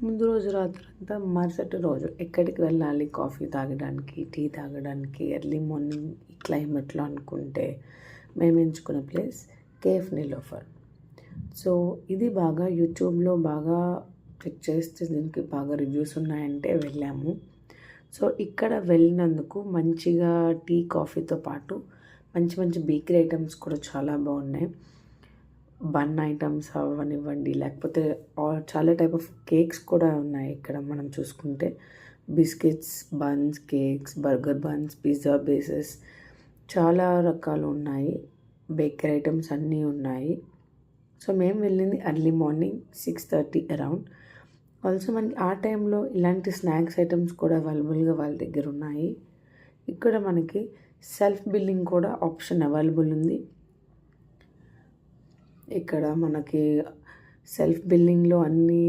ముందు రోజు రాత్రంతా మరుసటి రోజు ఎక్కడికి వెళ్ళాలి కాఫీ తాగడానికి, టీ తాగడానికి ఎర్లీ మార్నింగ్ ఈ క్లైమేట్లో అనుకుంటే మేము ఎంచుకున్న ప్లేస్ కేఫ్ నిలోఫర్. సో ఇది బాగా యూట్యూబ్లో బాగా చెక్ చేస్తే దీనికి బాగా రివ్యూస్ ఉన్నాయంటే వెళ్ళాము. సో ఇక్కడ వెళ్ళినందుకు మంచిగా టీ కాఫీతో పాటు మంచి మంచి బేకరీ ఐటమ్స్ కూడా చాలా బాగున్నాయి. బన్ ఐటమ్స్ అవ్వనివ్వండి, లేకపోతే చాలా టైప్ ఆఫ్ కేక్స్ కూడా ఉన్నాయి ఇక్కడ మనం చూసుకుంటే. Biscuits, buns, cakes, burger buns, pizza bases చాలా రకాలు ఉన్నాయి. బేకరీ ఐటమ్స్ అన్నీ ఉన్నాయి. సో మేము వెళ్ళింది ఎర్లీ మార్నింగ్ 6:30 అరౌండ్. ఆల్సో మనకి ఆ టైంలో ఇలాంటి స్నాక్స్ ఐటమ్స్ కూడా అవైలబుల్గా వాళ్ళ దగ్గర ఉన్నాయి. ఇక్కడ మనకి సెల్ఫ్ బిల్లింగ్ కూడా ఆప్షన్ అవైలబుల్ ఉంది. ఇక్కడ మనకి సెల్ఫ్ బిల్లింగ్లో అన్నీ